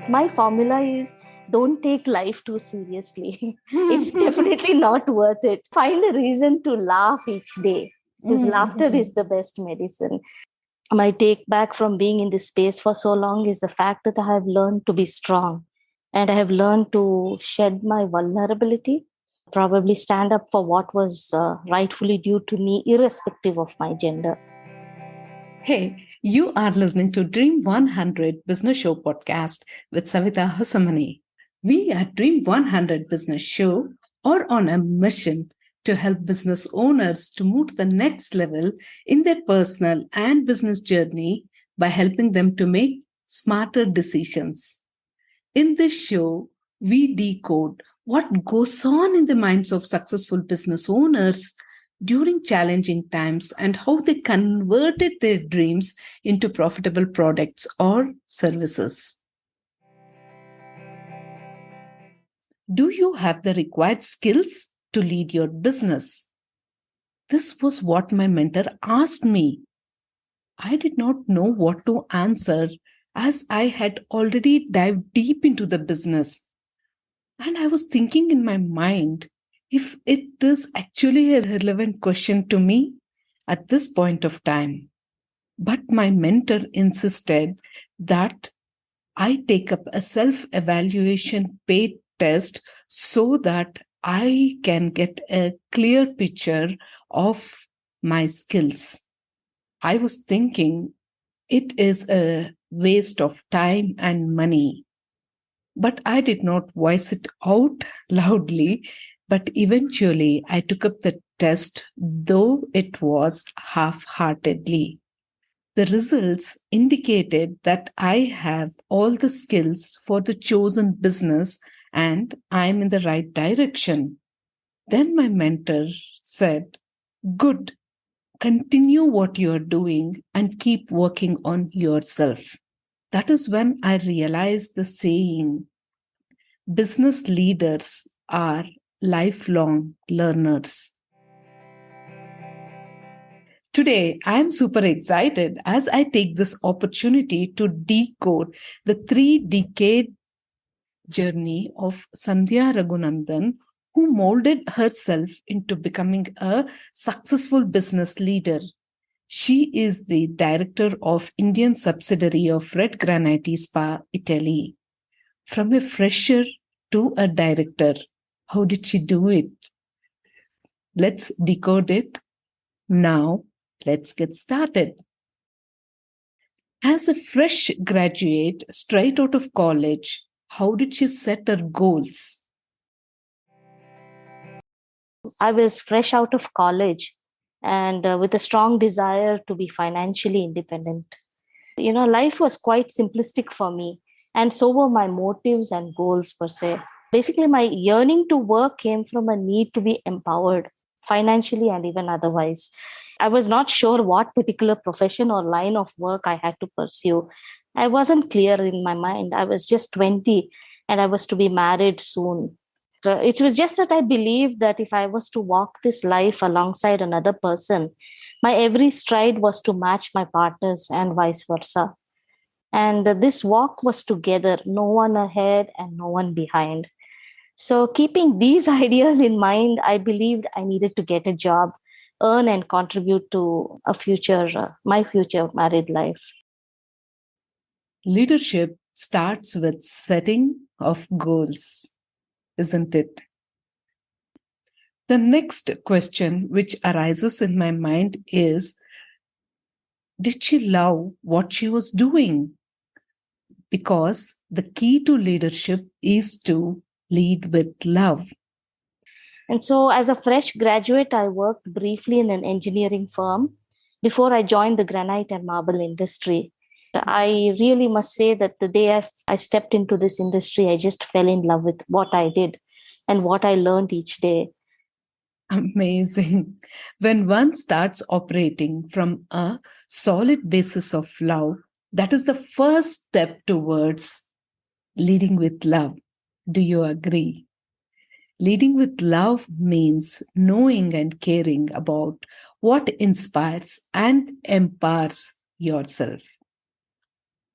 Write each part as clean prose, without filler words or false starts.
My formula is don't take life too seriously. It's definitely not worth it. Find a reason to laugh each day because laughter is the best medicine. My take back from being in this space for so long is the fact that I have learned to be strong and I have learned to shed my vulnerability, probably stand up for what was rightfully due to me, irrespective of my gender. Hey, you are listening to Dream 100 Business Show podcast with Savita Hosamani. We at Dream 100 Business Show are on a mission to help business owners to move to the next level in their personal and business journey by helping them to make smarter decisions. In this show, we decode what goes on in the minds of successful business owners during challenging times and how they converted their dreams into profitable products or services. Do you have the required skills to lead your business? This was what my mentor asked me. I did not know what to answer as I had already dived deep into the business. And I was thinking in my mind if it is actually a relevant question to me at this point of time. But my mentor insisted that I take up a self evaluation paid test so that I can get a clear picture of my skills. I was thinking it is a waste of time and money. But I did not voice it out loudly. But eventually, I took up the test, though it was half heartedly. The results indicated that I have all the skills for the chosen business and I'm in the right direction. Then my mentor said, "Good, continue what you're doing and keep working on yourself." That is when I realized the saying, business leaders are lifelong learners. Today, I am super excited as I take this opportunity to decode the 3-decade journey of Sandya Raghunandan, who molded herself into becoming a successful business leader. She is the director of Indian subsidiary of Red Granite Spa, Italy. From a fresher to a director, how did she do it? Let's decode it. Now, let's get started. As a fresh graduate straight out of college, how did she set her goals? I was fresh out of college and with a strong desire to be financially independent. Life was quite simplistic for me, and so were my motives and goals per se. Basically, my yearning to work came from a need to be empowered financially and even otherwise. I was not sure what particular profession or line of work I had to pursue. I wasn't clear in my mind. I was just 20 and I was to be married soon. It was just that I believed that if I was to walk this life alongside another person, my every stride was to match my partner's and vice versa. And this walk was together, no one ahead and no one behind. So, keeping these ideas in mind, I believed I needed to get a job, earn and contribute to my future married life. Leadership starts with setting of goals, isn't it? The next question which arises in my mind is, did she love what she was doing? Because the key to leadership is to lead with love. And so, as a fresh graduate, I worked briefly in an engineering firm before I joined the granite and marble industry. I really must say that the day I stepped into this industry, I just fell in love with what I did and what I learned each day. Amazing. When one starts operating from a solid basis of love, that is the first step towards leading with love. Do you agree? Leading with love means knowing and caring about what inspires and empowers yourself.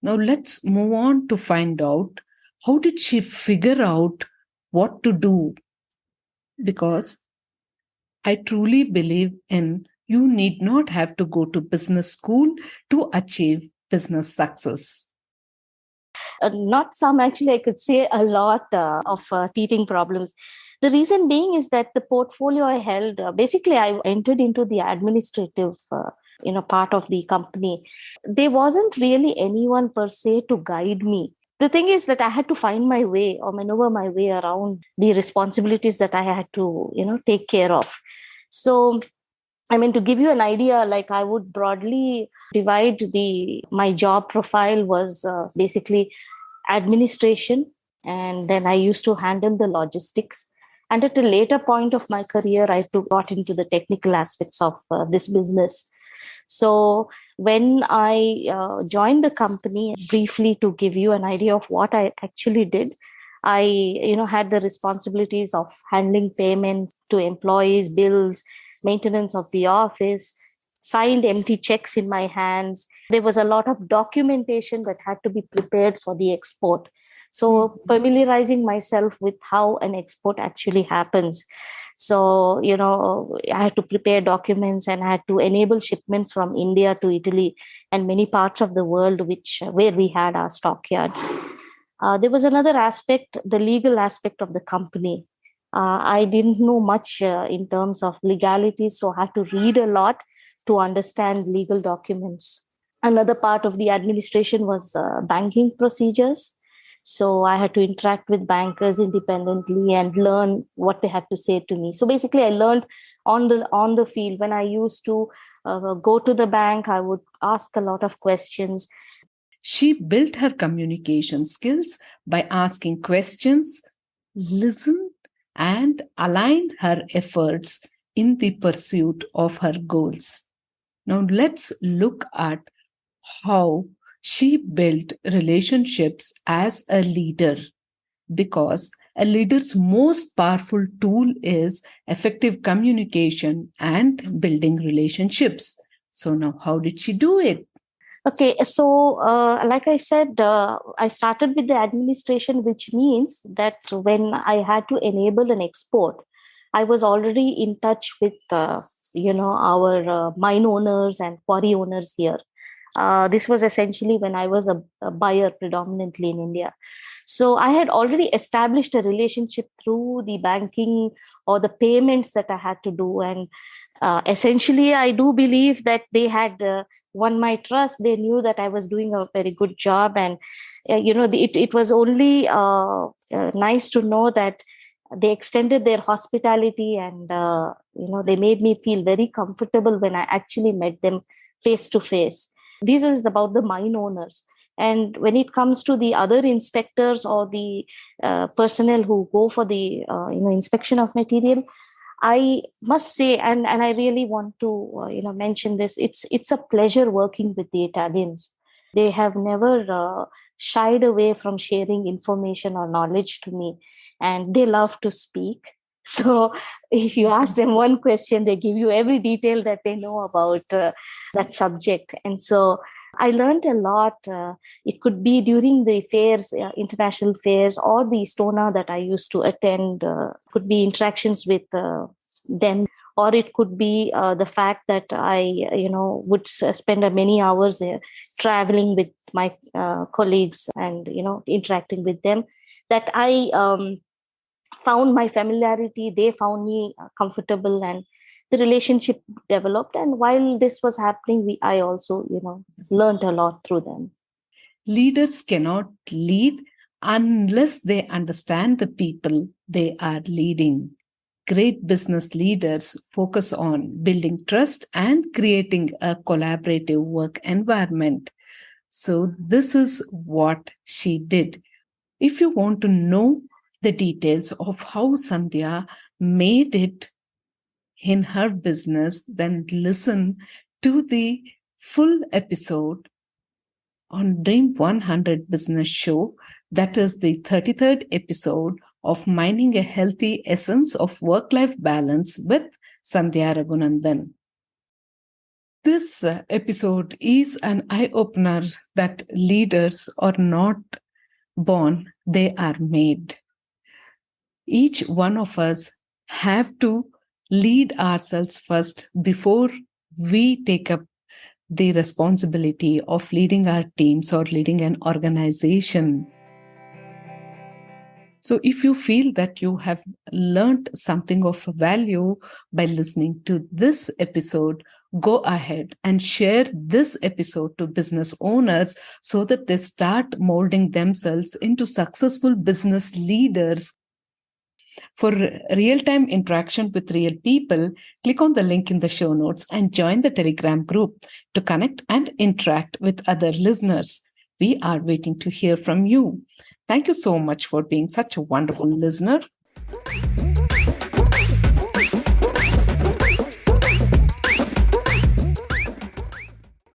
Now, let's move on to find out How did she figure out what to do? Because I truly believe in you need not have to go to business school to achieve business success. Not some, actually, I could say a lot of teething problems. The reason being is that the portfolio I held, basically, I entered into the administrative, part of the company. There wasn't really anyone per se to guide me. The thing is that I had to find my way or maneuver my way around the responsibilities that I had to, take care of. So, I mean, to give you an idea, like I would broadly divide my job profile was basically administration, and then I used to handle the logistics. And at a later point of my career, I too got into the technical aspects of this business. So when I joined the company, briefly to give you an idea of what I actually did, I had the responsibilities of handling payments to employees, bills, maintenance of the office, signed empty checks in my hands. There was a lot of documentation that had to be prepared for the export. So familiarizing myself with how an export actually happens. So, I had to prepare documents and I had to enable shipments from India to Italy and many parts of the world, where we had our stockyards. There was another aspect, the legal aspect of the company. I didn't know much in terms of legalities, so I had to read a lot to understand legal documents. Another part of the administration was banking procedures. So I had to interact with bankers independently and learn what they had to say to me. So basically, I learned on the field. When I used to go to the bank, I would ask a lot of questions. She built her communication skills by asking questions, listened, and aligned her efforts in the pursuit of her goals. Now, let's look at how she built relationships as a leader, because a leader's most powerful tool is effective communication and building relationships. So, now how did she do it? Okay, so like I said, I started with the administration, which means that when I had to enable an export, I was already in touch with our mine owners and quarry owners here. This was essentially when I was a buyer predominantly in India. So I had already established a relationship through the banking or the payments that I had to do, and essentially, I do believe that they had won my trust. They knew that I was doing a very good job, and it was only nice to know that they extended their hospitality, and they made me feel very comfortable when I actually met them face to face. This is about the mine owners. And when it comes to the other inspectors or the personnel who go for the inspection of material, I must say, and I really want to mention this. It's a pleasure working with the Italians. They have never shied away from sharing information or knowledge to me, and they love to speak. So, if you ask them one question, they give you every detail that they know about that subject. And so, I learned a lot. It could be during the fairs, international fairs, or the Stona that I used to attend. Could be interactions with them, or it could be the fact that I, would spend many hours traveling with my colleagues and interacting with them. That I found my familiarity. They found me comfortable, and the relationship developed. And while this was happening, I also learned a lot through them. Leaders cannot lead unless they understand the people they are leading. Great business leaders focus on building trust and creating a collaborative work environment. So, this is what she did. If you want to know the details of how Sandhya made it in her business, then listen to the full episode on Dream 100 Business Show. That is the 33rd episode of Mining a Healthy Essence of Work-Life Balance with Sandya Raghunandan. This episode is an eye-opener that leaders are not born, they are made. Each one of us have to lead ourselves first before we take up the responsibility of leading our teams or leading an organization. So, if you feel that you have learned something of value by listening to this episode, go ahead and share this episode to business owners so that they start molding themselves into successful business leaders. For real time interaction with real people, click on the link in the show notes and join the Telegram group to connect and interact with other listeners. We are waiting to hear from you. Thank you so much for being such a wonderful listener.